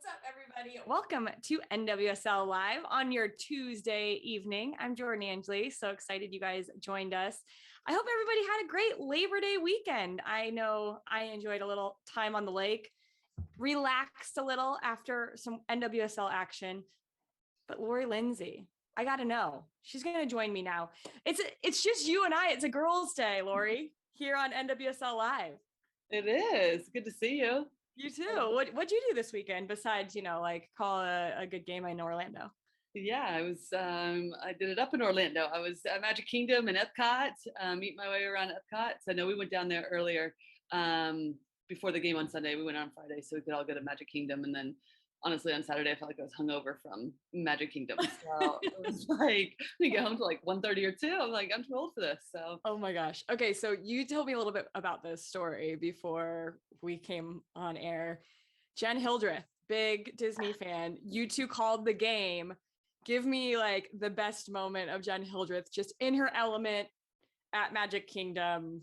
up, everybody? Welcome to NWSL Live on your Tuesday evening. I'm Jordan Angeli. So excited you guys joined us. I hope everybody had a great Labor Day weekend. I know I enjoyed a little time on the lake, relaxed a little after some NWSL action. But Lori Lindsey, I got to know, she's going to join me now. It's just you and I. It's a girls' day, Lori, here on NWSL Live. It is. Good to see you. You too. What'd you do this weekend besides, like call a good game in Orlando? Yeah, I did it up in Orlando. I was at Magic Kingdom and Epcot, eating my way around Epcot. So no, we went down there earlier before the game on Sunday. We went on Friday so we could all go to Magic Kingdom. And then honestly, on Saturday, I felt like I was hungover from Magic Kingdom. So it was like, we get home to like 1:30 or 2. I'm like, I'm too old for this. So. Oh my gosh. Okay. So you told me a little bit about this story before we came on air. Jen Hildreth, big Disney fan. You two called the game. Give me like the best moment of Jen Hildreth just in her element at Magic Kingdom.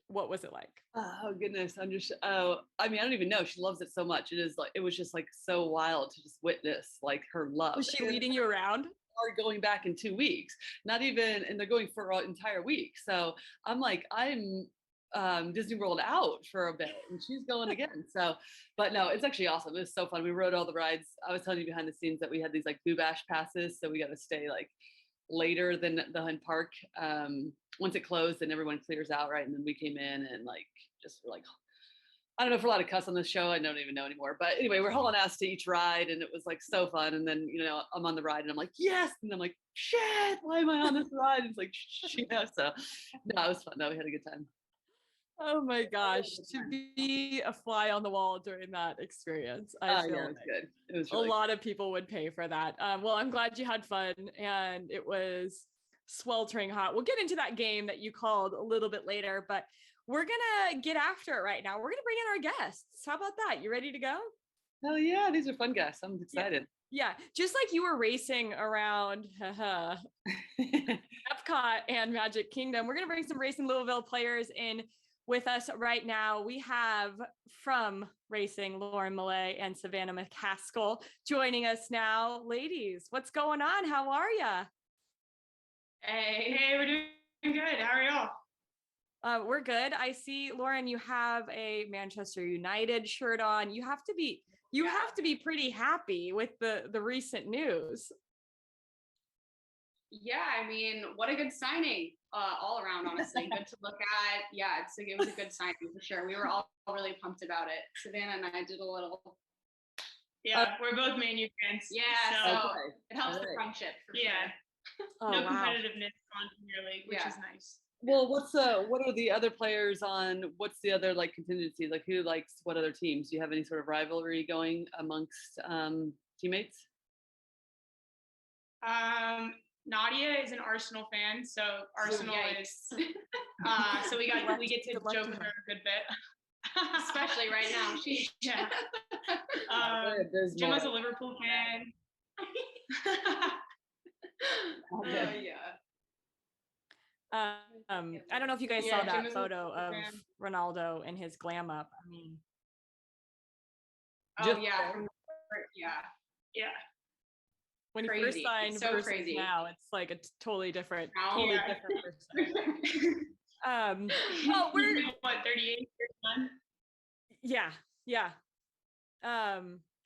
What was it like? Oh goodness. I don't even know. She loves it so much. It was just like so wild to just witness like her love. Was she leading you around? Are going back in 2 weeks, not even, and they're going for an entire week. So I'm Disney World out for a bit and she's going again. So, but no, it's actually awesome. It was so fun. We rode all the rides. I was telling you behind the scenes that we had these like Boo Bash passes. So we got to stay like later than the Hunt Park. Once it closed and everyone clears out, right? And then we came in and I don't know if we're allowed to cuss on this show. I don't even know anymore. But anyway, we're hauling ass to each ride and it was like so fun. And then, I'm on the ride and I'm like, yes. And I'm like, shit, why am I on this ride? And it's like, So no, it was fun. No, we had a good time. Oh my gosh, to be a fly on the wall during that experience. I feel it was good. It was really a lot of people would pay for that. Well, I'm glad you had fun and it was sweltering hot. We'll get into that game that you called a little bit later, but we're gonna get after it right now. We're gonna bring in our guests. How about that? You ready to go? Hell yeah, these are fun guests. I'm excited. Yeah. Just like you were racing around Epcot and Magic Kingdom, we're gonna bring some Racing Louisville players in with us right now. We have from Racing Lauren Millet and Savannah McCaskill joining us now. Ladies, what's going on? How are ya? Hey, we're doing good. How are y'all? We're good. I see, Lauren, you have a Manchester United shirt on. You have to be pretty happy with the recent news. Yeah, I mean, what a good signing all around, honestly. Good to look at. Yeah, it was a good signing for sure. We were all really pumped about it. Savannah and I did a little. Yeah, we're both Man U fans. Yeah, so it helps the friendship for sure. No competitiveness on Premier League, which is nice. Well, what are the other players on? What's the other like contingency? Like who likes what other teams? Do you have any sort of rivalry going amongst teammates? Nadia is an Arsenal fan, so Arsenal is. So we get to joke with her a good bit, especially right now. Gemma's a Liverpool fan. I don't know if you guys saw that photo of Ronaldo and his glam up. I mean, when he first signed versus crazy. Now, it's like a totally different person. We're what, 38 years? Yeah.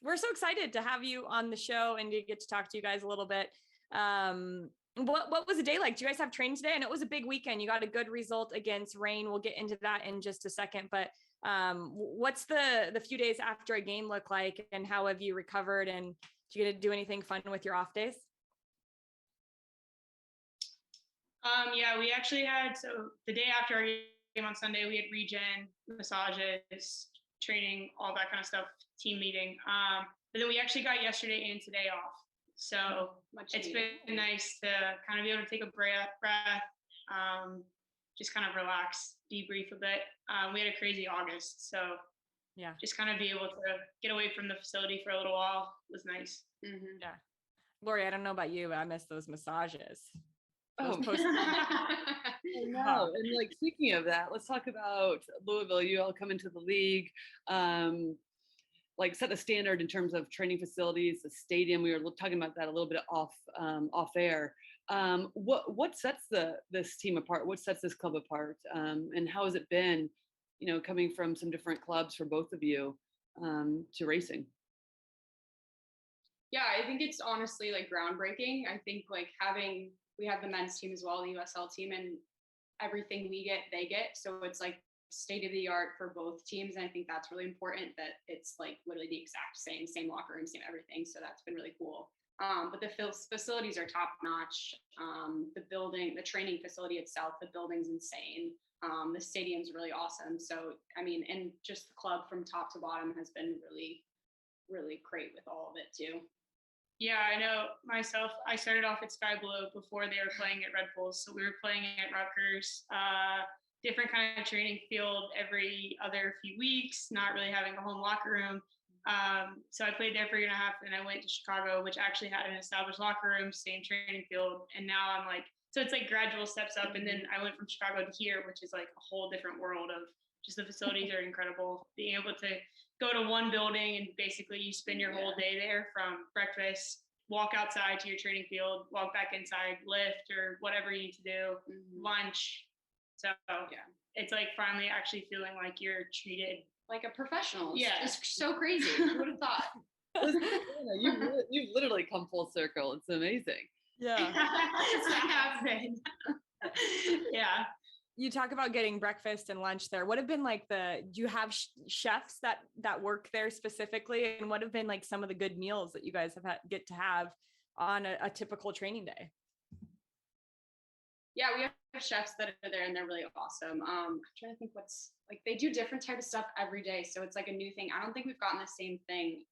We're so excited to have you on the show and to get to talk to you guys a little bit. What was the day like? Do you guys have training today? And it was a big weekend. You got a good result against Rain. We'll get into that in just a second. But what's the few days after a game look like, and how have you recovered? And do you get to do anything fun with your off days? Yeah, we actually had, so the day after our game on Sunday, we had regen, massages, training, all that kind of stuff, team meeting. But then we actually got yesterday and today off. So it's been nice to kind of be able to take a breath, just kind of relax, debrief a bit. We had a crazy August, so yeah, just kind of be able to get away from the facility for a little while was nice. Mm-hmm. Yeah, Lori, I don't know about you, but I miss those massages. I know. And like, speaking of that, let's talk about Louisville. You all come into the league. like set the standard in terms of training facilities, the stadium. We were talking about that a little bit off air. What sets this team apart? What sets this club apart? And how has it been, coming from some different clubs for both of you to racing? Yeah, I think it's honestly like groundbreaking. I think like we have the men's team as well, the USL team, and everything we get, they get. So it's like state of the art for both teams. And I think that's really important, that it's like literally the exact same locker room, same everything. So that's been really cool. But the facilities are top notch. The training facility itself, the building's insane. The stadium's really awesome. So, I mean, and just the club from top to bottom has been really, really great with all of it too. Yeah, I know myself. I started off at Sky Blue before they were playing at Red Bulls. So we were playing at Rutgers, different kind of training field every other few weeks, not really having a home locker room. So I played there for a year and a half, and I went to Chicago, which actually had an established locker room, same training field. And now I'm like, so it's like gradual steps up. And then I went from Chicago to here, which is like a whole different world of just the facilities are incredible. Being able to go to one building and basically you spend your whole day there, from breakfast, walk outside to your training field, walk back inside, lift or whatever you need to do, lunch. So it's like finally actually feeling like you're treated like a professional. Yeah. It's so crazy. Who would have thought? You've literally come full circle. It's amazing. Yeah. I have been. Yeah. You talk about getting breakfast and lunch there. What have been like do you have chefs that work there specifically? And what have been like some of the good meals that you guys get to have on a typical training day? Yeah, we have chefs that are there and they're really awesome. I'm trying to think what's like, they do different type of stuff every day. So it's like a new thing. I don't think we've gotten the same thing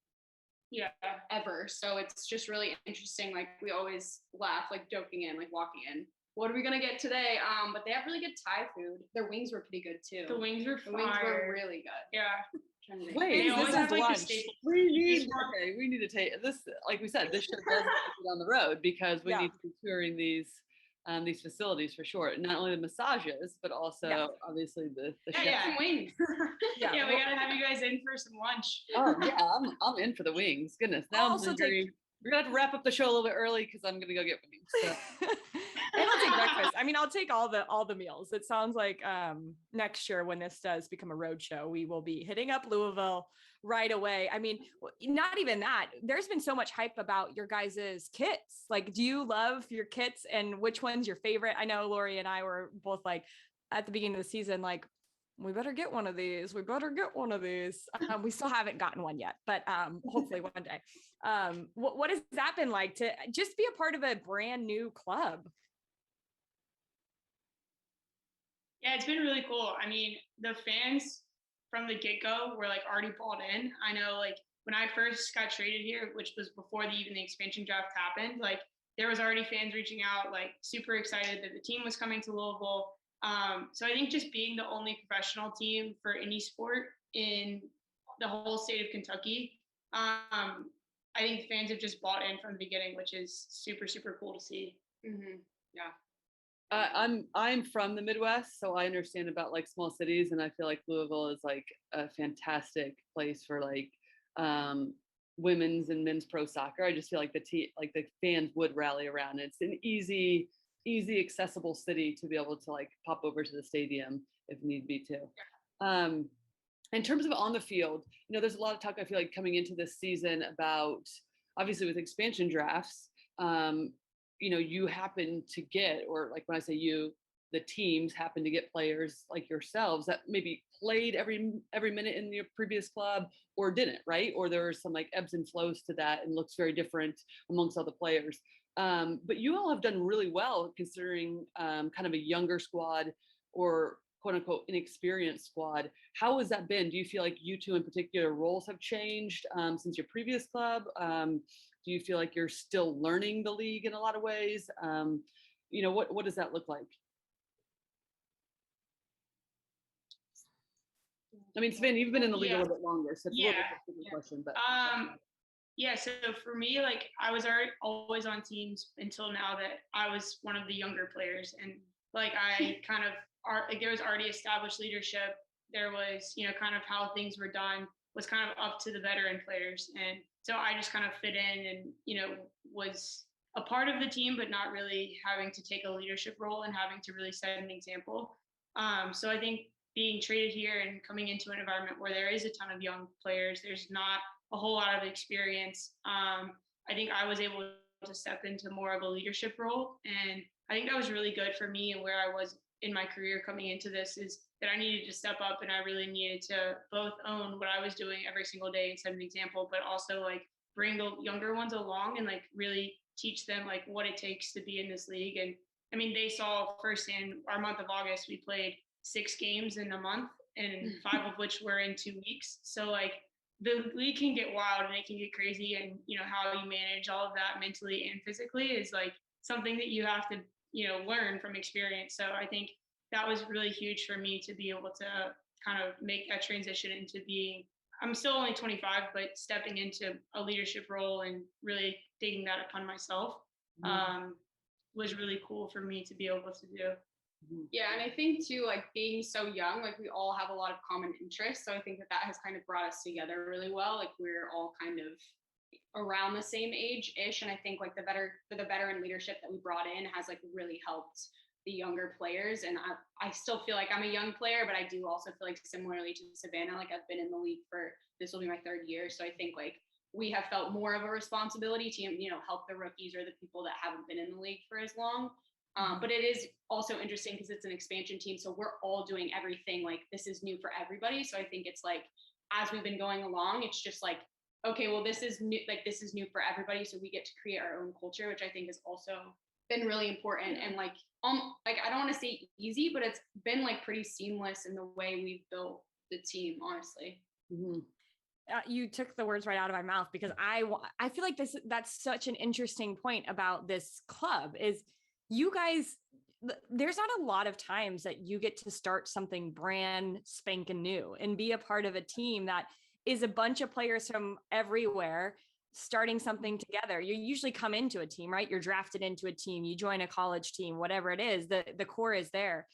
ever. So it's just really interesting. Like we always laugh, like joking in, like walking in. What are we gonna get today? But they have really good Thai food. Their wings were pretty good too. The wings were really good. Yeah. Wait, this is lunch. We need to take this. Like we said, this show does on the road because we need to be touring these facilities for sure. Not only the massages, but also obviously the wings. We gotta have you guys in for some lunch. Oh yeah, I'm in for the wings. Goodness, now I'm hungry. We're gonna have to wrap up the show a little bit early because I'm gonna go get wings. So. And I'll take breakfast. I mean, I'll take all the meals. It sounds like next year when this does become a road show, we will be hitting up Louisville right away. I mean, not even that. There's been so much hype about your guys' kits. Like, do you love your kits and which one's your favorite? I know Lori and I were both like at the beginning of the season, like, we better get one of these. We we still haven't gotten one yet, but hopefully one day. What has that been like to just be a part of a brand new club? Yeah, it's been really cool. I mean, the fans from the get-go were like already bought in. I know like when I first got traded here, which was before even the expansion draft happened, like there was already fans reaching out, like super excited that the team was coming to Louisville. So I think just being the only professional team for any sport in the whole state of Kentucky, I think fans have just bought in from the beginning, which is super, super cool to see. Mm-hmm. Yeah. I'm from the Midwest, so I understand about like small cities, and I feel like Louisville is like a fantastic place for like women's and men's pro soccer. I just feel like the fans would rally around. It's an easy, accessible city to be able to like pop over to the stadium if need be too. In terms of on the field, there's a lot of talk, I feel like, coming into this season about, obviously with expansion drafts, you happen to get, or like when I say you, the teams happen to get players like yourselves that maybe played every minute in your previous club or didn't, right? Or there are some like ebbs and flows to that and looks very different amongst all the players. But you all have done really well considering kind of a younger squad or quote unquote inexperienced squad. How has that been? Do you feel like you two in particular roles have changed since your previous club? Do you feel like you're still learning the league in a lot of ways? What does that look like? I mean, Savannah, you've been in the league a little bit longer, so it's a little bit different question. But so for me, like I was always on teams until now that I was one of the younger players, and like I kind of there was already established leadership. There was kind of how things were done. was kind of up to the veteran players. And so I just kind of fit in and, was a part of the team, but not really having to take a leadership role and having to really set an example. So I think being traded here and coming into an environment where there is a ton of young players, there's not a whole lot of experience. I think I was able to step into more of a leadership role. And I think that was really good for me and where I was in my career coming into this, is that I needed to step up and I really needed to both own what I was doing every single day and set an example, but also like bring the younger ones along and like really teach them like what it takes to be in this league. And I mean, they saw firsthand our month of August, we played 6 games in a month and 5 of which were in 2 weeks. So like the league can get wild and it can get crazy, and how you manage all of that mentally and physically is like something that you have to learn from experience. So I think that was really huge for me to be able to kind of make that transition into being, I'm still only 25, but stepping into a leadership role and really taking that upon myself was really cool for me to be able to do. Yeah, and I think too, like being so young, like we all have a lot of common interests. So I think that has kind of brought us together really well. Like we're all kind of around the same age-ish. And I think like the veteran leadership that we brought in has like really helped the younger players. And I still feel like I'm a young player, but I do also feel like similarly to Savannah, like I've been in the league this will be my 3rd year. So I think like we have felt more of a responsibility to, help the rookies or the people that haven't been in the league for as long. But it is also interesting because it's an expansion team. So we're all doing everything. Like this is new for everybody. So I think it's like, as we've been going along, it's just like, okay, well, this is new. Like this is new for everybody. So we get to create our own culture, which I think has also been really important. And like I don't want to say easy, but it's been like pretty seamless in the way we've built the team, honestly. You took the words right out of my mouth, because I feel like that's such an interesting point about this club is you guys, there's not a lot of times that you get to start something brand spanking new and be a part of a team that is a bunch of players from everywhere starting something together. You usually come into a team, right? You're drafted into a team, you join a college team, whatever it is, the core is there.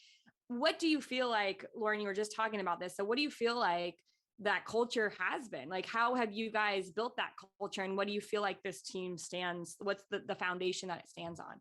What do you feel like, Lauren, you were just talking about this. So what do you feel like that culture has been? Like, how have you guys built that culture, and what do you feel like this team stands, what's the foundation that it stands on?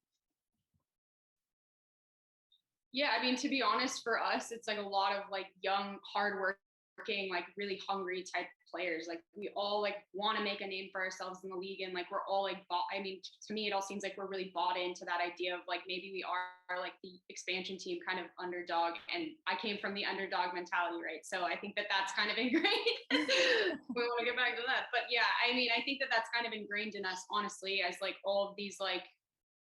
Yeah, I mean, to be honest, for us, it's like a lot of like young, hardworking, like really hungry type players. Like we all like want to make a name for ourselves in the league, and like we're all like I mean, to me, it all seems like we're really bought into that idea of like maybe we are like the expansion team, kind of underdog. And I came from the underdog mentality, right? So I think that that's kind of ingrained. We want to get back to that, but yeah, I mean, I think that that's kind of ingrained in us, honestly, as like all of these like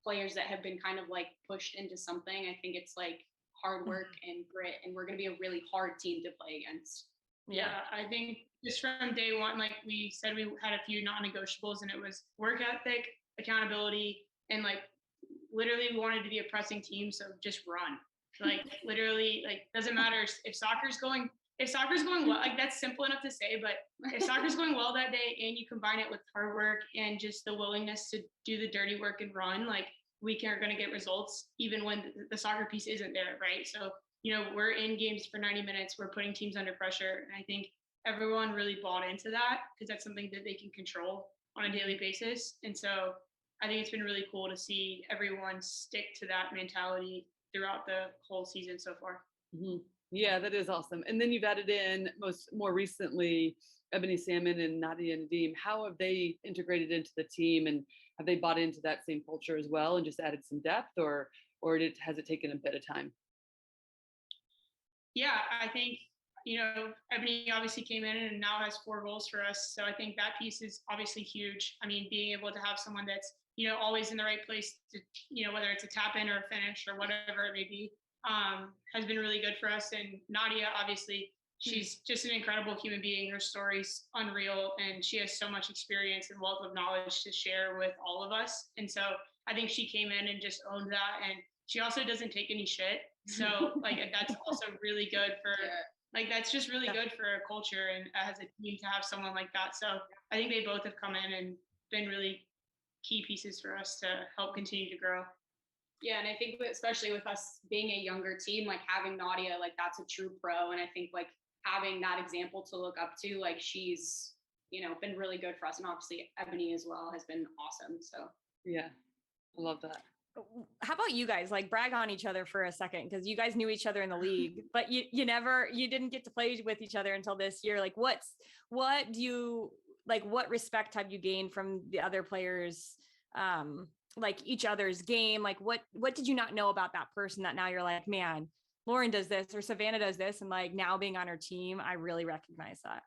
players that have been kind of like pushed into something. I think it's like hard work and grit, and we're going to be a really hard team to play against. Yeah, I think just from day one, like we said, we had a few non-negotiables, and it was work ethic, accountability, and like literally we wanted to be a pressing team. So just run, like literally, like doesn't matter if soccer's going well, like that's simple enough to say, but if soccer's going well that day and you combine it with hard work and just the willingness to do the dirty work and run, like we are going to get results even when the soccer piece isn't there, right? So, we're in games for 90 minutes, we're putting teams under pressure. And I think everyone really bought into that because that's something that they can control on a daily basis. And so I think it's been really cool to see everyone stick to that mentality throughout the whole season so far. Yeah, that is awesome. And then you've added in more recently Ebony Salmon and Nadia Nadim. How have they integrated into the team, and have they bought into that same culture as well and just added some depth, or has it taken a bit of time? Yeah, I think, Ebony obviously came in and now has 4 goals for us. So I think that piece is obviously huge. I mean, being able to have someone that's, always in the right place to, whether it's a tap in or a finish or whatever it may be, has been really good for us. And Nadia, obviously, she's just an incredible human being. Her story's unreal, and she has so much experience and wealth of knowledge to share with all of us. And so I think she came in and just owned that. And she also doesn't take any shit. So like that's also really good for like that's just really good for a culture and as a team to have someone like that. So I think they both have come in and been really key pieces for us to help continue to grow. Yeah, and I think especially with us being a younger team, like having Nadia, like that's a true pro. And I think like having that example to look up to, like she's, been really good for us. And obviously Ebony as well has been awesome. So yeah, I love that. How about you guys? Like brag on each other for a second, because you guys knew each other in the league, but you didn't get to play with each other until this year. Like what respect have you gained from the other players? Like each other's game? Like what did you not know about that person that now you're like, man, Lauren does this or Savannah does this, and like now being on her team, I really recognize that.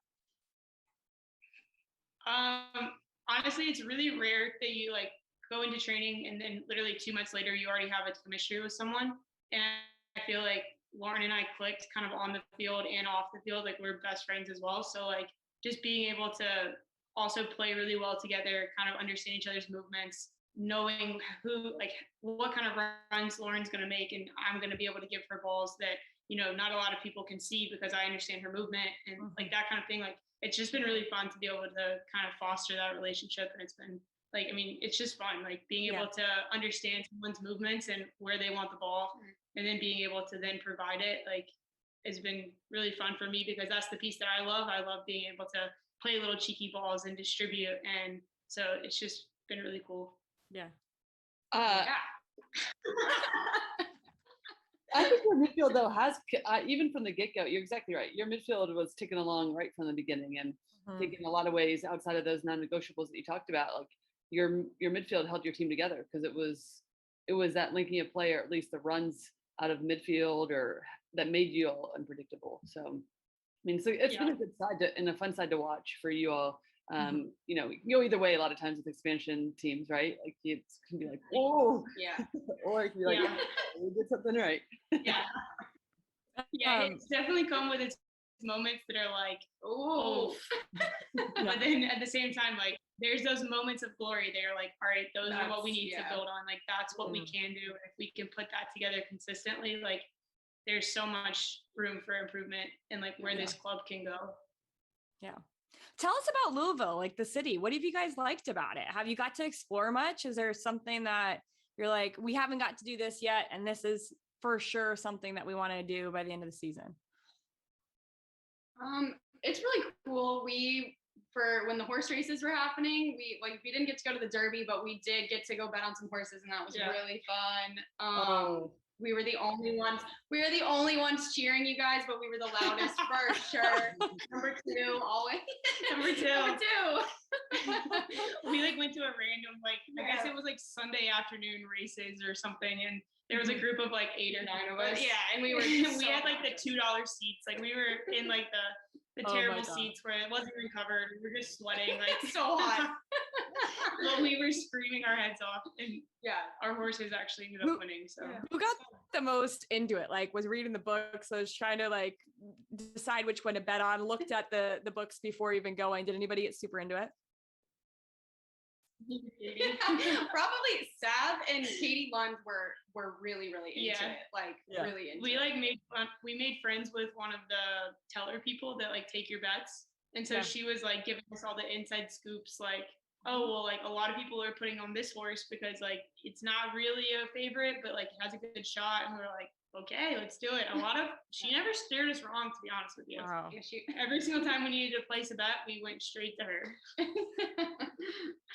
Honestly, it's really rare that you like go into training and then literally 2 months later you already have a chemistry with someone. And I feel like Lauren and I clicked kind of on the field and off the field. Like we're best friends as well. So like just being able to also play really well together, kind of understand each other's movements, knowing what kind of runs Lauren's going to make, and I'm going to be able to give her balls that, not a lot of people can see because I understand her movement and like that kind of thing. Like it's just been really fun to be able to kind of foster that relationship. And it's been like, it's just fun, like being able to understand someone's movements and where they want the ball, and then being able to then provide it, like, has been really fun for me because that's the piece that I love. I love being able to play little cheeky balls and distribute. And so it's just been really cool. Yeah. I think your midfield though has even from the get-go, you're exactly right. Your midfield was ticking along right from the beginning, and I think in a lot of ways outside of those non-negotiables that you talked about, like your midfield held your team together because it was that linking of play, or at least the runs out of midfield, or that made you all unpredictable. So so it's been a good side and a fun side to watch for you all. You can go either way a lot of times with expansion teams, right? Like it can be like, whoa, or it can be like, we did something right. It's definitely come with its moments that are like, oh, but then at the same time, like there's those moments of glory. They're like, all right, those are what we need to build on. Like that's what we can do. If we can put that together consistently, like there's so much room for improvement and like where this club can go. Yeah. Tell us about Louisville, like the city. What have you guys liked about it? Have you got to explore much? Is there something that you're like, we haven't got to do this yet, and this is for sure something that we want to do by the end of the season? It's really cool. For when the horse races were happening, we didn't get to go to the Derby, but we did get to go bet on some horses, and that was really fun. We were the only ones cheering you guys, but we were the loudest for sure. Number two, always. Number two. We like went to a random, like, I guess it was like Sunday afternoon races or something. And there was a group of like 8 or 9 of us. Yeah. And we had like the $2 seats. Like we were in like the terrible seats where it wasn't even covered. We were just sweating like so hot. But we were screaming our heads off, and our horses actually ended up winning. So who got the most into it? Like was reading the books, I was trying to like decide which one to bet on, looked at the books before even going. Did anybody get super into it? Probably Sav and Katie Lund were really into it, like really into it. We made friends with one of the teller people that like take your bets, and so she was like giving us all the inside scoops, like, oh well, like a lot of people are putting on this horse because like it's not really a favorite, but like it has a good shot, and we're like, okay, let's do it. She never steered us wrong, to be honest with you. Wow. Every single time we needed to place a bet, we went straight to her.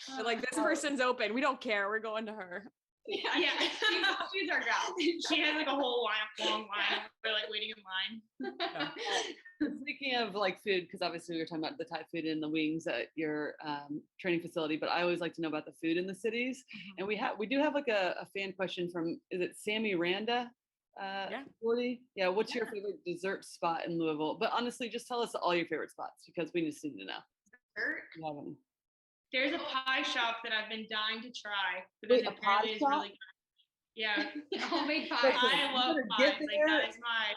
So like, this person's open. We don't care. We're going to her. Yeah. She's our gal. She has like a whole long line. We're like waiting in line. Speaking of like food, because obviously we were talking about the Thai food and the wings at your training facility, but I always like to know about the food in the cities. And we do have like a fan question from, is it Sammy Randa? What's your favorite dessert spot in Louisville? But honestly, just tell us all your favorite spots because we just need to know. Dessert? There's a pie shop that I've been dying to try. Wait, a pie shop? Really good. Yeah. Homemade pie. I love pies. Like that is my.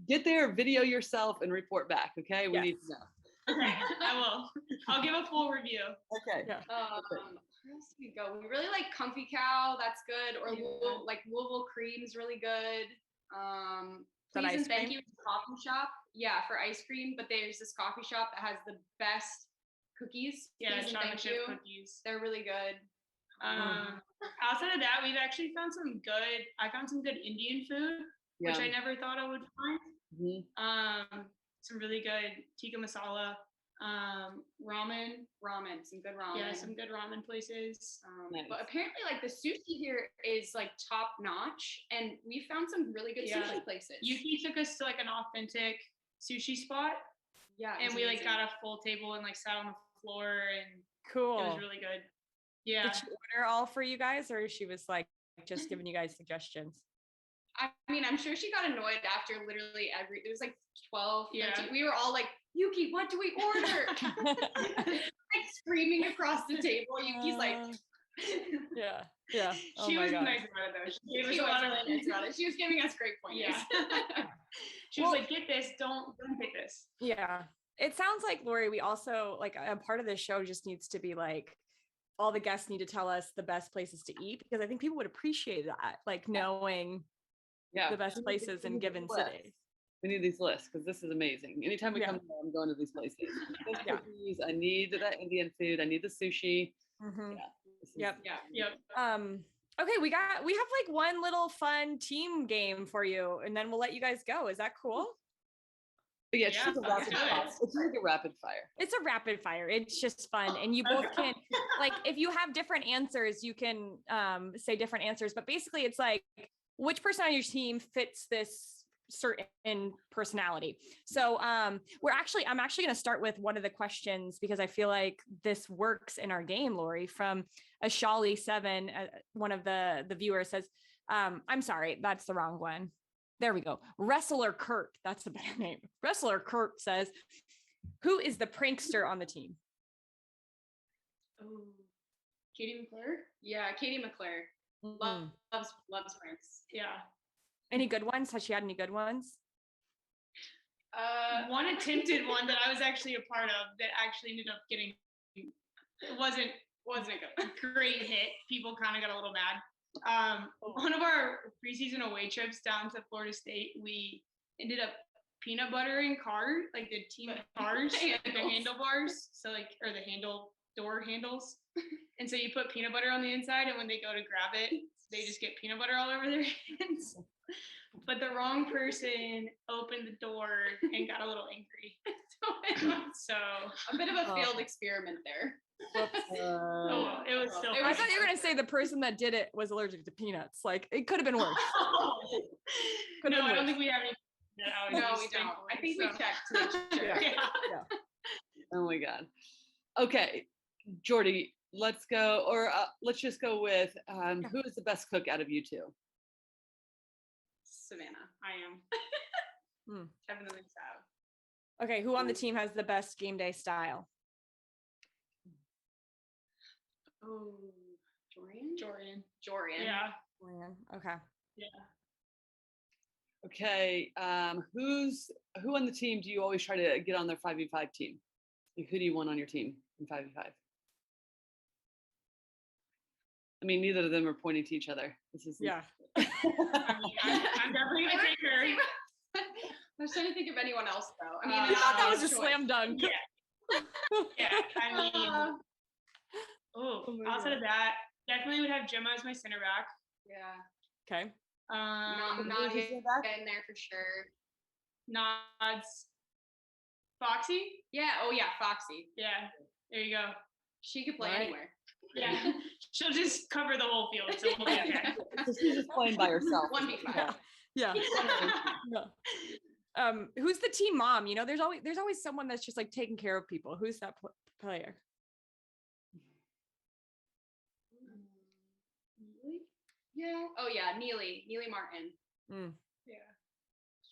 Get there, video yourself, and report back. Okay, we need to know. Okay, I will. I'll give a full review. Okay. Yeah. Where else do we go? We really like Comfy Cow. That's good. Or Louisville Cream's really good. Please and Thank You coffee shop. Yeah, for ice cream. But there's this coffee shop that has the best cookies. Yeah, chocolate chip cookies. They're really good. Outside of that, we've actually found some good Indian food, which I never thought I would find. some really good tikka masala, Some good ramen. yeah, some good ramen places. Nice. But apparently, like the sushi here is like top notch, and we found some really good Yeah. sushi places. Yuki took us to like an authentic sushi spot, Yeah, and we like got a full table and like sat on the floor, and Cool. it was really good. Yeah. Did she order all for you guys, or she was like just giving you guys suggestions? I mean, I'm sure she got annoyed after literally there was like 12, 13. Yeah. We were all like, Yuki, what do we order? Like screaming across the table. Yuki's like, yeah. Oh She my was gosh. nice about it though. She gave us she a was lot of really nice about it. She was giving us great pointers. Yeah. She was like, get this, don't pick this. Yeah. It sounds like, Lori, we also like a part of this show just needs to be like all the guests need to tell us the best places to eat, because I think people would appreciate that, like knowing the best places in given city. We need these lists because this is amazing. Anytime we come here, I'm going to these places. Those cookies, I need that Indian food. I need the sushi. Mm-hmm. Yeah. Yep. Okay, we have like one little fun team game for you, and then we'll let you guys go. Is that cool? But yeah, it's just a let's rapid do it. fire. It's like a rapid fire. It's a rapid fire. It's just fun. And you both can, like, if you have different answers, you can say different answers. But basically, it's like, which person on your team fits this certain personality? So I'm actually going to start with one of the questions, because I feel like this works in our game, Lori. From Ashali7, one of the viewers says, I'm sorry, that's the wrong one. There we go. Wrestler Kurt. That's the better name. Wrestler Kurt says, who is the prankster on the team? Oh, Katie McClure? Yeah, Katie McClure. Loves pranks. Yeah. Any good ones? Has she had any good ones? One attempted one that I was actually a part of that actually ended up getting, it wasn't a great hit. People kind of got a little mad. One of our preseason away trips down to Florida State, we ended up peanut buttering cars, like the team cars, like the handlebars, so like, or the door handles. And so you put peanut butter on the inside, and when they go to grab it, they just get peanut butter all over their hands. But the wrong person opened the door and got a little angry. So a bit of a failed experiment there. It was still. I thought you were going to say the person that did it was allergic to peanuts. Like, it could have been worse. No, I don't think we have any. No, we don't. I think we checked to make sure. Yeah. Oh my God. Okay, Jordy, let's go, or let's just go with who is the best cook out of you two? Savannah. I am. Definitely so. Okay, who on the team has the best game day style? Oh, Jorian. Yeah. Okay. Yeah. Okay, who on the team do you always try to get on their 5v5 team? Like, who do you want on your team in 5v5? I mean, neither of them are pointing to each other. This is Yeah. I mean, I'm definitely gonna take her. I was trying to think of anyone else though. I mean, I thought that was a slam dunk. Yeah. Yeah. I mean, outside of that, definitely would have Gemma as my center back. Yeah. Okay. Nadia in there for sure. Nods. Foxy? Yeah. Oh yeah, Foxy. Yeah. There you go. She could play Right. anywhere. Yeah. She'll just cover the whole field. So we'll be okay. So she's just playing by herself. 1v5. Yeah. Who's the team mom? You know, there's always someone that's just like taking care of people. Who's that player? Yeah. Oh yeah, Neely Martin. Yeah.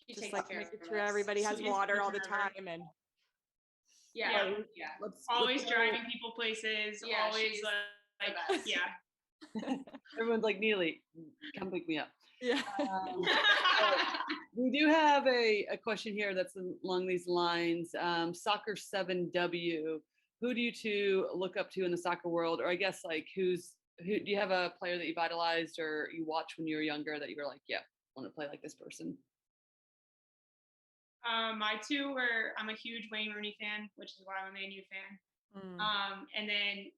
She Just takes like care making of sure us. everybody has She is water all the forever. time, and Yeah. Always driving people places. Yeah, Always she's like the best. yeah. Everyone's like, Neely, come pick me up. yeah. We do have a question here that's along these lines. Soccer 7W, who do you two look up to in the soccer world? Or I guess like who do you have a player that you idolized or you watched when you were younger that you were like, yeah, I want to play like this person? My two were, I'm a huge Wayne Rooney fan, which is why I'm a Man U fan. And then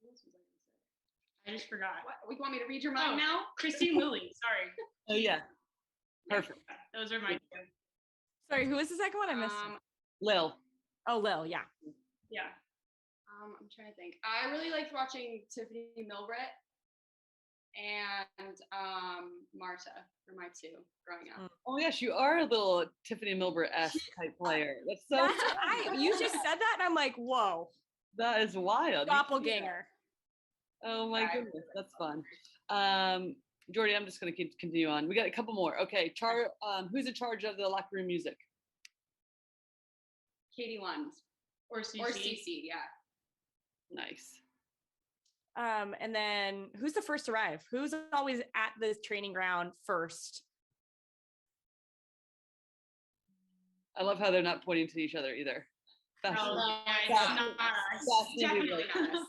what else was I gonna say? I just forgot. What? You want me to read your mind now? Christine Lilly. Sorry. Oh yeah. Perfect. Those are my two. Sorry, who was the second one? I missed it. Lil. Oh, Lil, yeah. Yeah. I'm trying to think. I really liked watching Tiffany Milbret and Marta for my two growing up. Oh yes, you are a little Tiffany Milbert-esque type player. That's so You just said that and I'm like, whoa. that is wild. Doppelganger. Oh my goodness, that's fun. Jordy, I'm just gonna continue on. We got a couple more. Okay, who's in charge of the locker room music? Katie Lund. Or CC. Or CC, yeah. Nice. And then who's the first to arrive? Who's always at the training ground first? I love how they're not pointing to each other either. Oh, yeah, it's not us. Definitely not us.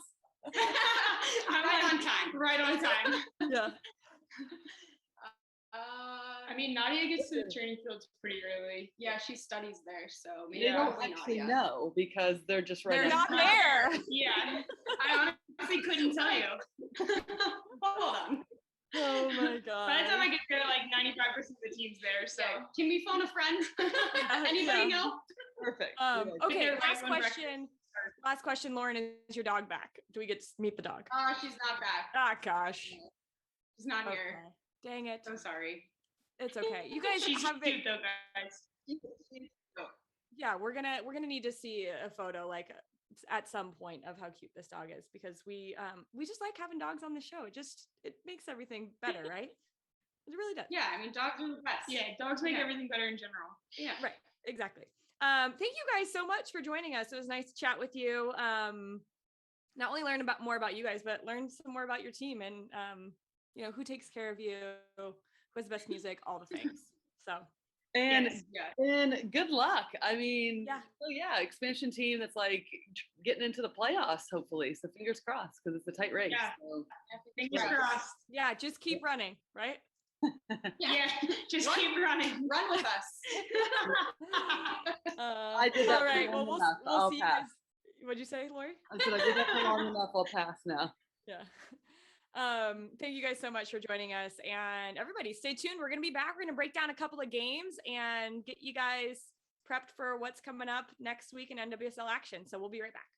I'm right on time. Right on time. Yeah. I mean, Nadia gets to the training fields pretty early. Yeah, she studies there, so maybe They don't probably actually Nadia. know because they're just right. They're next not to there. Yeah, I honestly couldn't tell you. Hold on. Oh my god. By the time I get there, like 95% of the team's there. So Okay, can we phone a friend? Anybody Yeah. know? Perfect. Okay, They're last right on question. Last question, Lauren, is your dog back? Do we get to meet the dog? She's not back. Ah, gosh. She's not here. Okay. Dang it. I'm sorry. It's okay. You guys she's have cute though, guys. yeah, we're gonna need to see a photo like at some point of how cute this dog is because we just like having dogs on the show. It makes everything better, right? It really does. Yeah, I mean, dogs are the best. Yeah, dogs make everything better in general. Yeah. Right. Exactly. Thank you guys so much for joining us. It was nice to chat with you. Not only learn more about you guys, but learn some more about your team and who takes care of you, who has the best music, all the things. So And Yes. and good luck. I mean, Yeah. expansion team that's like getting into the playoffs, hopefully. So fingers crossed because it's a tight race. Yeah. So. Fingers Yeah. crossed. yeah, just keep running, right? Yeah, just keep running. Run with us. I did that All right. for Well, long enough. we'll I'll see you pass. guys. What'd you say, Lori? I said I did that for long enough. I'll pass now. Yeah. Thank you guys so much for joining us. And everybody, stay tuned. We're going to be back. We're going to break down a couple of games and get you guys prepped for what's coming up next week in NWSL action. So we'll be right back.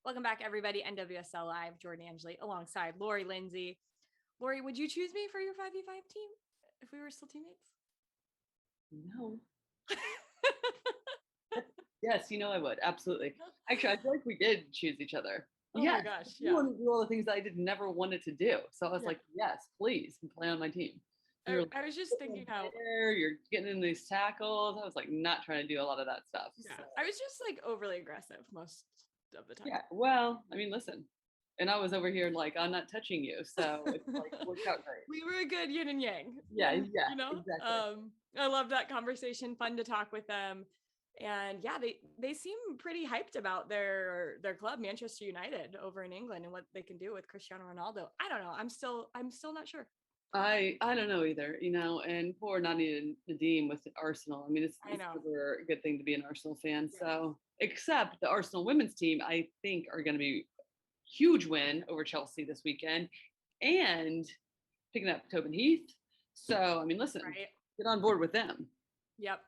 Welcome back, everybody. NWSL Live, Jordan Angeli, alongside Lori Lindsey. Lori, would you choose me for your 5v5 team if we were still teammates? No. Yes, I would. Absolutely. Actually, I feel like we did choose each other. Oh my gosh. You Yeah. wanted to do all the things that I never wanted to do. So I was like, yes, please, play on my team. I was just thinking how you're getting in these tackles. I was like not trying to do a lot of that stuff. Yeah. So. I was just like overly aggressive most of the time. Yeah. Well, I mean, listen. And I was over here like, I'm not touching you. So it's like worked out great. We were a good yin and yang. Yeah, Exactly. I love that conversation. Fun to talk with them. And yeah, they seem pretty hyped about their club, Manchester United, over in England, and what they can do with Cristiano Ronaldo. I don't know. I'm still not sure. I don't know either, and poor Nadia Nadim with Arsenal. I mean, it's never a good thing to be an Arsenal fan. Yeah. So, except the Arsenal women's team, I think are going to be huge win over Chelsea this weekend, and picking up Tobin Heath. So, I mean, listen, get on board with them. Yep.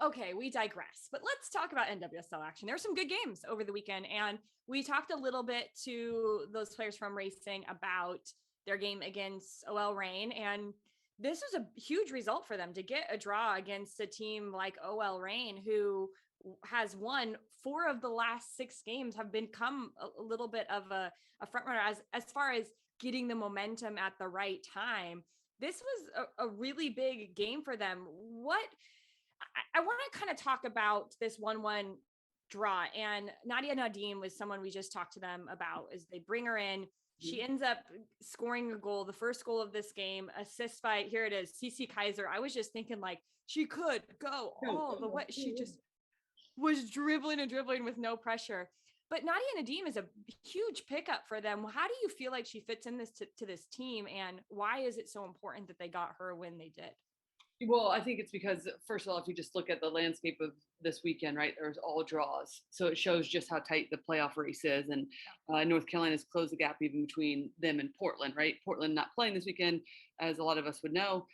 Okay, we digress, but let's talk about NWSL action. There were some good games over the weekend, and we talked a little bit to those players from Racing about their game against OL Reign, and this was a huge result for them to get a draw against a team like OL Reign, who has won 4 of the last 6 games, have become a little bit of a front runner as far as getting the momentum at the right time. This was a really big game for them. I want to kind of talk about this 1-1 draw, and Nadia Nadim was someone we just talked to them about as they bring her in. She ends up scoring a goal, the first goal of this game, assist by, here it is, Cece Kaiser. I was just thinking like she could go all the way. She just was dribbling with no pressure. But Nadia Nadim is a huge pickup for them. How do you feel like she fits in to this team, and why is it so important that they got her when they did? Well, I think it's because, first of all, if you just look at the landscape of this weekend, right, there's all draws. So it shows just how tight the playoff race is. And North Carolina's closed the gap even between them and Portland, right? Portland not playing this weekend, as a lot of us would know,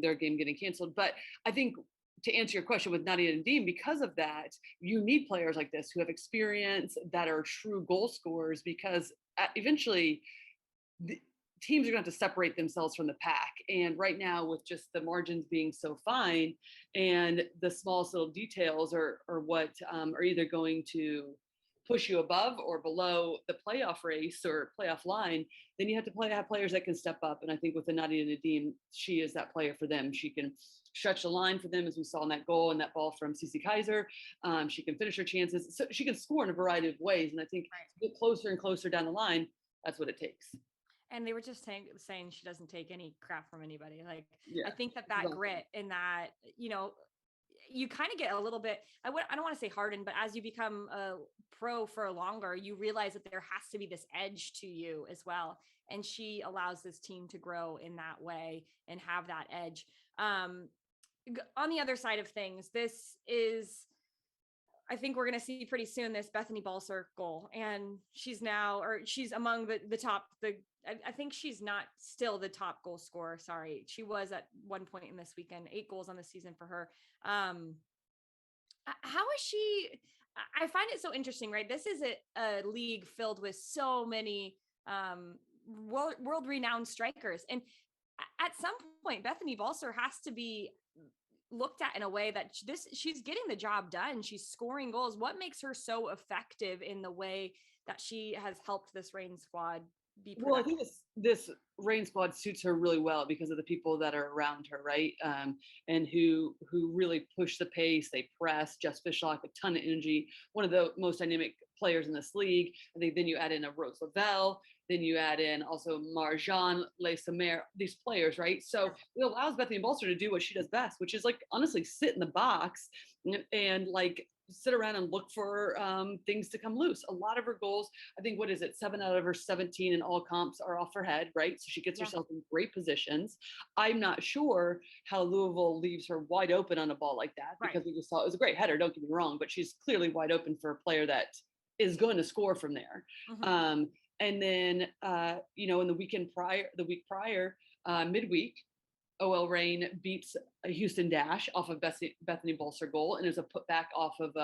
their game getting canceled. But I think to answer your question with Nadia Nadim, because of that, you need players like this who have experience, that are true goal scorers, because eventually teams are going to have to separate themselves from the pack. And right now, with just the margins being so fine and the smallest little details are what are either going to push you above or below the playoff race or playoff line, then you have to have players that can step up. And I think with the Nadia Nadim, she is that player for them. She can stretch the line for them, as we saw in that goal and that ball from Cece Kaiser. She can finish her chances. So she can score in a variety of ways. And I think to get closer and closer down the line, that's what it takes. And they were just saying she doesn't take any crap from anybody. Like, I think that grit and that, you kind of get a little bit, I don't want to say hardened, but as you become a pro for longer, you realize that there has to be this edge to you as well. And she allows this team to grow in that way and have that edge. On the other side of things, I think we're going to see pretty soon this Bethany Balcer goal, and she's among the top. I think she's not still the top goal scorer. Sorry, she was at one point in this weekend, 8 goals on the season for her. How is she? I find it so interesting, right? This is a league filled with so many world-renowned strikers, and at some point, Bethany Balcer has to be looked at in a way that she's getting the job done. She's scoring goals. What makes her so effective in the way that she has helped this Reign squad be productive? Well, I think this Reign squad suits her really well because of the people that are around her, right? And who really push the pace. They press. Jess Fishlock, a ton of energy. One of the most dynamic players in this league. I think then you add in a Rose Lavelle. Then you add in also Marjan, Lesamer, these players, right? So it allows Bethany Balcer to do what she does best, which is like honestly sit in the box and like sit around and look for things to come loose. A lot of her goals, I think, 7 out of her 17 in all comps are off her head, right? So she gets herself in great positions. I'm not sure how Louisville leaves her wide open on a ball like that, because we just saw it was a great header, don't get me wrong, but she's clearly wide open for a player that is going to score from there. And then, in the week prior, midweek, OL Reign beats a Houston Dash off of Bethany Balcer goal, and it was a putback off of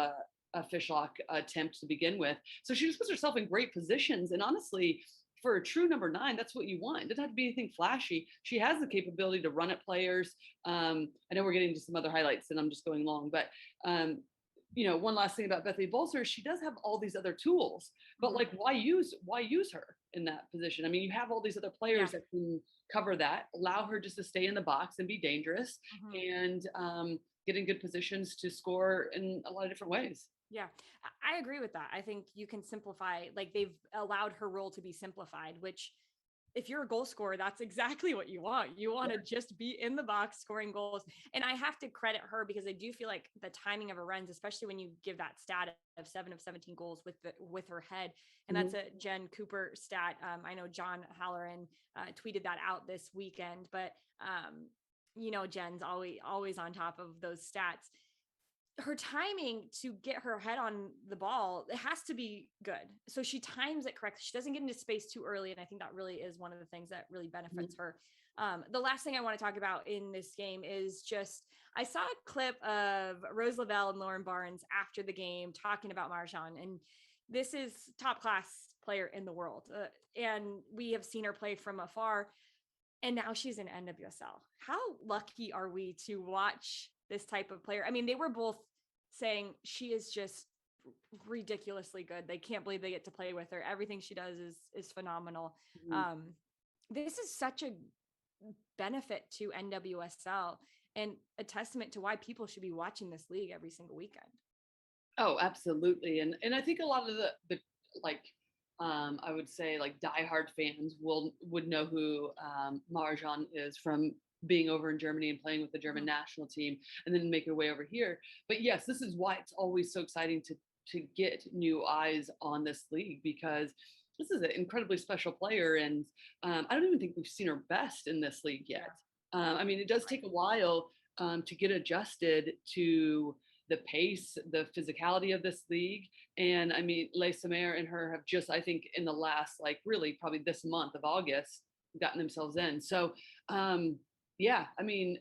attempt to begin with. So she just puts herself in great positions. And honestly, for a true number 9, that's what you want. It doesn't have to be anything flashy. She has the capability to run at players. I know we're getting to some other highlights and I'm just going long, but one last thing about Bethany Bolser, she does have all these other tools, but like, why use her in that position? I mean, you have all these other players that can cover that, allow her just to stay in the box and be dangerous and get in good positions to score in a lot of different ways. Yeah, I agree with that. I think you can simplify, like they've allowed her role to be simplified, which if you're a goal scorer, that's exactly what you want. You want to just be in the box scoring goals. And I have to credit her because I do feel like the timing of her runs, especially when you give that stat of 7 of 17 goals with her head. And that's a Jen Cooper stat. I know John Halloran tweeted that out this weekend, but Jen's always on top of those stats. Her timing to get her head on the ball, it has to be good. So she times it correctly. She doesn't get into space too early. And I think that really is one of the things that really benefits her. The last thing I want to talk about in this game is just, I saw a clip of Rose Lavelle and Lauren Barnes after the game talking about Marjan. And this is top class player in the world. And we have seen her play from afar. And now she's in NWSL. How lucky are we to watch this type of player? I mean, they were both saying she is just ridiculously good. They can't believe they get to play with her. Everything she does is phenomenal. This is such a benefit to NWSL and a testament to why people should be watching this league every single weekend. Oh, absolutely. And I think a lot of the I would say like diehard fans would know who Marjan is from being over in Germany and playing with the German national team and then make your way over here. But yes, this is why it's always so exciting to get new eyes on this league, because this is an incredibly special player. And I don't even think we've seen her best in this league yet. I mean, it does take a while to get adjusted to the pace, the physicality of this league. And I mean, Leigh Samer and her have just, I think in the last, like really probably this month of August, gotten themselves in. So yeah, I mean,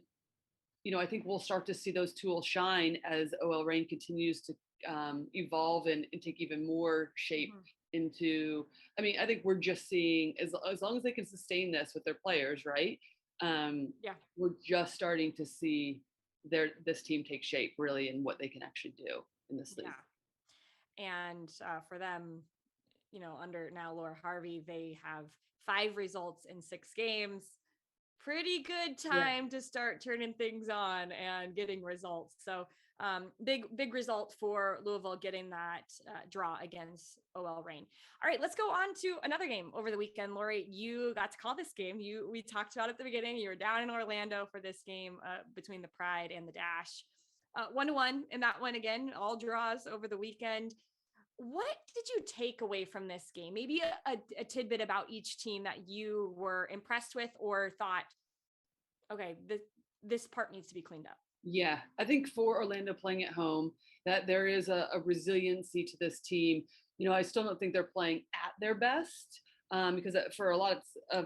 I think we'll start to see those tools shine as OL Reign continues to evolve and take even more shape into, I mean, I think we're just seeing, as long as they can sustain this with their players, right? We're just starting to see this team take shape really in what they can actually do in this league. And for them, under now Laura Harvey, they have 5 results in 6 games. Pretty good time to start turning things on and getting results. So big result for Louisville getting that draw against OL Reign. All right, let's go on to another game over the weekend. Lori, you got to call this game. We talked about it at the beginning. You were down in Orlando for this game between the Pride and the Dash. 1-1 in that one again, all draws over the weekend. What did you take away from this game? Maybe a tidbit about each team that you were impressed with or thought, okay, this part needs to be cleaned up. Yeah, I think for Orlando playing at home, that there is a resiliency to this team. I still don't think they're playing at their best because for a lot of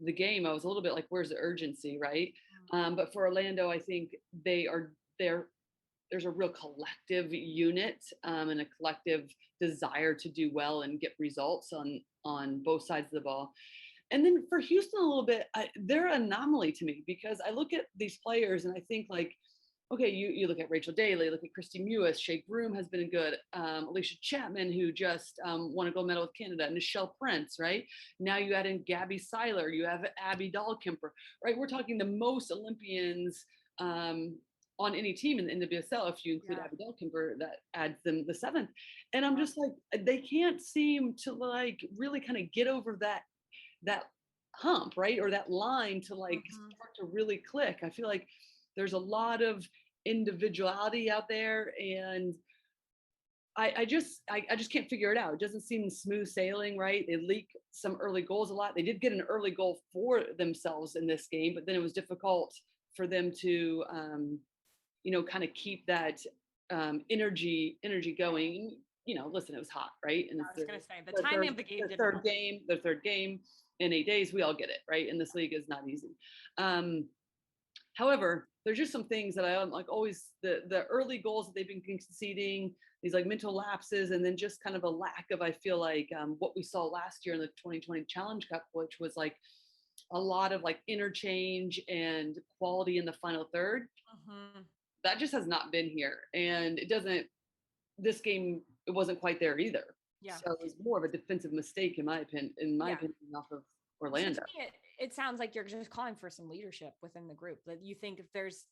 the game, I was a little bit like, where's the urgency, right? But for Orlando, I think there's a real collective unit and a collective desire to do well and get results on both sides of the ball. And then for Houston a little bit, they're an anomaly to me because I look at these players and I think like, okay, you look at Rachel Daly, look at Christy Mewis, Shea Groom has been good, Alicia Chapman, who just won a gold medal with Canada, Nichelle Prince, right? Now you add in Gabby Seiler, you have Abby Dahlkemper, right? We're talking the most Olympians on any team in the NWSL. If you include Abby Dahlkemper, that adds them the 7th. And I'm just like, they can't seem to like really kind of get over that hump, right? Or that line to like start to really click. I feel like there's a lot of individuality out there and I just can't figure it out. It doesn't seem smooth sailing, right? They leak some early goals a lot. They did get an early goal for themselves in this game, but then it was difficult for them to kind of keep that energy going. Listen, it was hot, right? And I was going to say the timing of the game. The third game in 8 days, we all get it, right? And this league is not easy. However, there's just some things that I'm like always the early goals that they've been conceding, these like mental lapses, and then just kind of a lack of, I feel like, what we saw last year in the 2020 Challenge Cup, which was like a lot of like interchange and quality in the final third. That just has not been here, and it doesn't. This game, it wasn't quite there either. Yeah. So it was more of a defensive mistake, in my opinion. Off of Orlando. So to me, it sounds like you're just calling for some leadership within the group. That you think if there's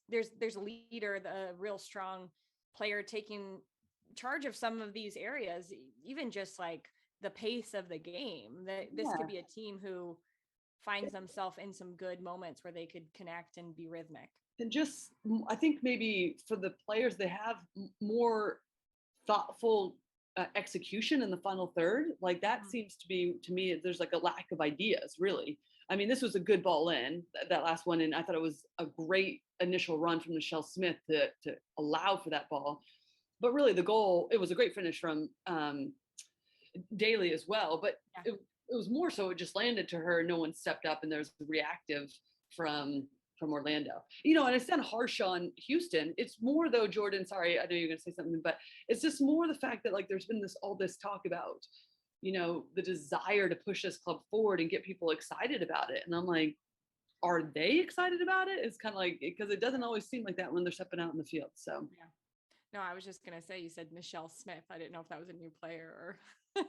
a leader, the real strong player taking charge of some of these areas, even just like the pace of the game, that this could be a team who finds themselves in some good moments where they could connect and be rhythmic. And just, I think maybe for the players, they have more thoughtful execution in the final third. Like that seems to be, to me, there's like a lack of ideas, really. I mean, this was a good ball in, that last one, and I thought it was a great initial run from Michelle Smith to allow for that ball. But really the goal, it was a great finish from Daly as well, but it was more so it just landed to her. No one stepped up, and there's reactive from Orlando. You know, and it's not harsh on Houston. It's more though, Jordan, sorry, I know you're going to say something, but it's just more the fact that like there's been all this talk about, you know, the desire to push this club forward and get people excited about it. And I'm like, are they excited about it? It's kind of like, because it doesn't always seem like that when they're stepping out in the field. So yeah. No, I was just going to say, you said Michelle Smith. I didn't know if that was a new player or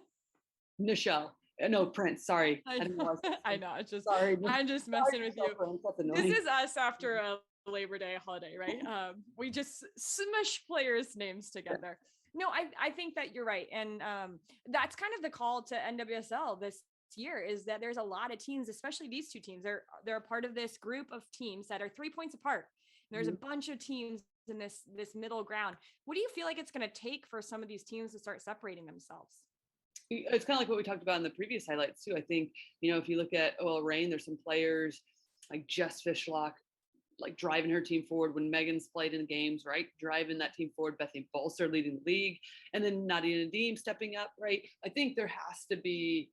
Michelle. No, Prince. Sorry. I know. I know. It's just, sorry. I'm just messing with you. Prince. This is us after a Labor Day holiday, right? We just smush players' names together. No, I think that you're right. And that's kind of the call to NWSL this year, is that there's a lot of teams, especially these two teams. They're a part of this group of teams that are 3 points apart. And there's a bunch of teams in this middle ground. What do you feel like it's going to take for some of these teams to start separating themselves? It's kind of like what we talked about in the previous highlights too. I think, you know, if you look at OL Reign, there's some players like Jess Fishlock, like driving her team forward when Megan's played in games, right? Driving that team forward. Bethany Bolster leading the league, and then Nadia Nadim stepping up, right? I think there has to be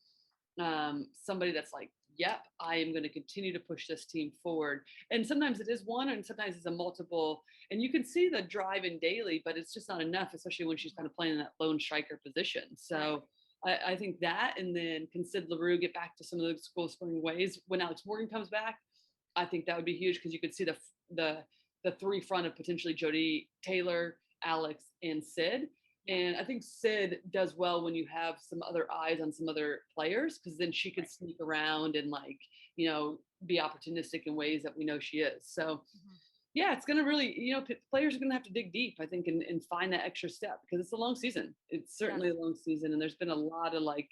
somebody that's like, yep, I am going to continue to push this team forward. And sometimes it is one, and sometimes it's a multiple. And you can see the drive in Daly, but it's just not enough, especially when she's kind of playing in that lone striker position. So I think that, and then can Sid LaRue get back to some of those goal scoring ways when Alex Morgan comes back? I think that would be huge, because you could see the three front of potentially Jody, Taylor, Alex, and Sid. And I think Sid does well when you have some other eyes on some other players, because then she could sneak around and, like, you know, be opportunistic in ways that we know she is. So yeah, it's going to really, you know, players are going to have to dig deep, I think, and find that extra step, because it's a long season. It's certainly a long season. And there's been a lot of, like,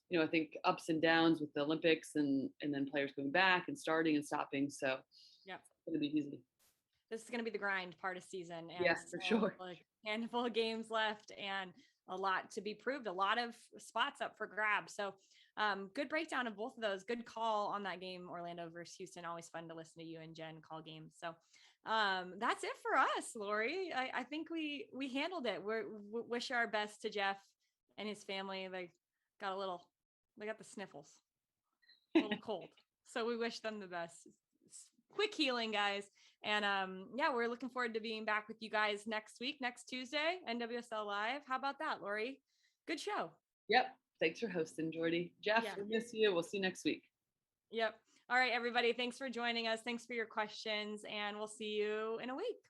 you know, I think ups and downs with the Olympics, and then players going back and starting and stopping. So it's going to be easy. This is going to be the grind part of season. And yeah, for sure. Like a handful of games left and a lot to be proved, a lot of spots up for grabs. So good breakdown of both of those. Good call on that game, Orlando versus Houston. Always fun to listen to you and Jen call games. So that's it for us, Lori. I think we handled it. We wish our best to Jeff and his family. They got the sniffles, a little cold. So we wish them the best. Quick healing, guys. And yeah, we're looking forward to being back with you guys next week, next Tuesday, NWSL Live. How about that, Lori? Good show. Yep. Thanks for hosting, Jordy. Jeff, we miss you. We'll see you next week. Yep. All right, everybody. Thanks for joining us. Thanks for your questions. And we'll see you in a week.